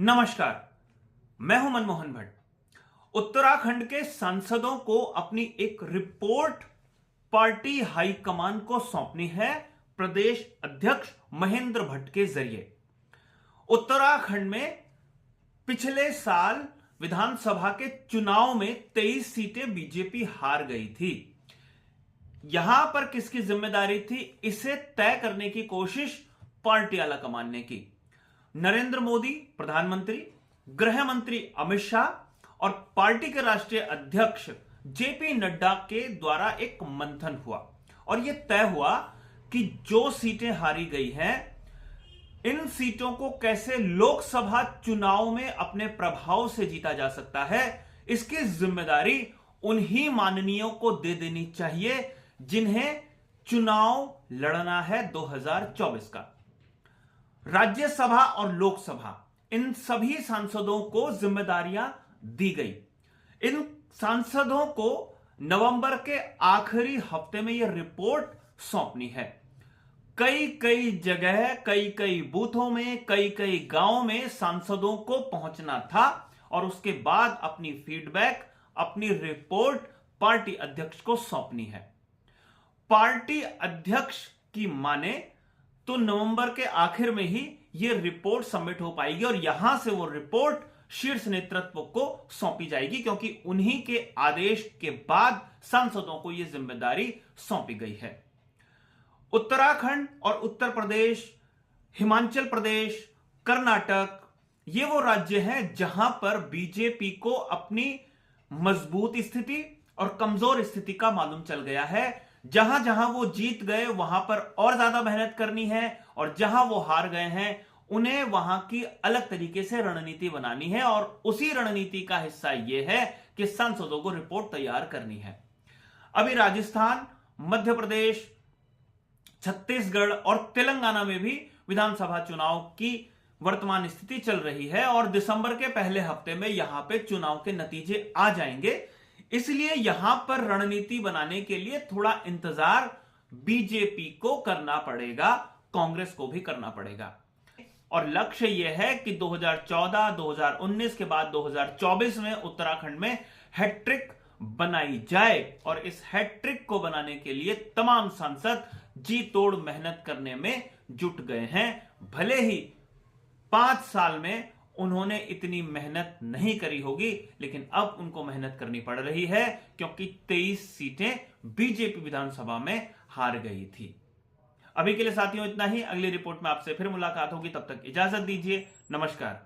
नमस्कार, मैं हूं मनमोहन भट्ट। उत्तराखंड के सांसदों को अपनी एक रिपोर्ट पार्टी हाईकमान को सौंपनी है प्रदेश अध्यक्ष महेंद्र भट्ट के जरिए। उत्तराखंड में पिछले साल विधानसभा के चुनाव में 23 सीटें बीजेपी हार गई थी। यहां पर किसकी जिम्मेदारी थी, इसे तय करने की कोशिश पार्टी आलाकमान ने की। नरेंद्र मोदी प्रधानमंत्री, गृह मंत्री अमित शाह और पार्टी के राष्ट्रीय अध्यक्ष जेपी नड्डा के द्वारा एक मंथन हुआ और यह तय हुआ कि जो सीटें हारी गई हैं, इन सीटों को कैसे लोकसभा चुनाव में अपने प्रभाव से जीता जा सकता है, इसकी जिम्मेदारी उन्हीं माननीयों को दे देनी चाहिए जिन्हें चुनाव लड़ना है 2024 का। राज्यसभा और लोकसभा, इन सभी सांसदों को जिम्मेदारियां दी गई। इन सांसदों को नवंबर के आखिरी हफ्ते में यह रिपोर्ट सौंपनी है। कई जगह, कई बूथों में, कई गांवों में सांसदों को पहुंचना था और उसके बाद अपनी फीडबैक, अपनी रिपोर्ट पार्टी अध्यक्ष को सौंपनी है। पार्टी अध्यक्ष की माने तो नवंबर के आखिर में ही यह रिपोर्ट सबमिट हो पाएगी और यहां से वो रिपोर्ट शीर्ष नेतृत्व को सौंपी जाएगी, क्योंकि उन्हीं के आदेश के बाद सांसदों को यह जिम्मेदारी सौंपी गई है। उत्तराखंड और उत्तर प्रदेश, हिमाचल प्रदेश, कर्नाटक, ये वो राज्य हैं जहां पर बीजेपी को अपनी मजबूत स्थिति और कमजोर स्थिति का मालूम चल गया है। जहां जहां वो जीत गए वहां पर और ज्यादा मेहनत करनी है और जहां वो हार गए हैं उन्हें वहां की अलग तरीके से रणनीति बनानी है और उसी रणनीति का हिस्सा यह है कि सांसदों को रिपोर्ट तैयार करनी है। अभी राजस्थान, मध्य प्रदेश, छत्तीसगढ़ और तेलंगाना में भी विधानसभा चुनाव की वर्तमान स्थिति चल रही है और दिसंबर के पहले हफ्ते में यहां पे चुनाव के नतीजे आ जाएंगे। इसलिए यहां पर रणनीति बनाने के लिए थोड़ा इंतजार बीजेपी को करना पड़ेगा, कांग्रेस को भी करना पड़ेगा। और लक्ष्य यह है कि 2014, 2019 के बाद 2024 में उत्तराखंड में हैट्रिक बनाई जाए और इस हैट्रिक को बनाने के लिए तमाम सांसद जी तोड़ मेहनत करने में जुट गए हैं। भले ही 5 साल में उन्होंने इतनी मेहनत नहीं करी होगी, लेकिन अब उनको मेहनत करनी पड़ रही है क्योंकि 23 सीटें बीजेपी विधानसभा में हार गई थी। अभी के लिए साथियों इतना ही। अगली रिपोर्ट में आपसे फिर मुलाकात होगी, तब तक इजाजत दीजिए। नमस्कार।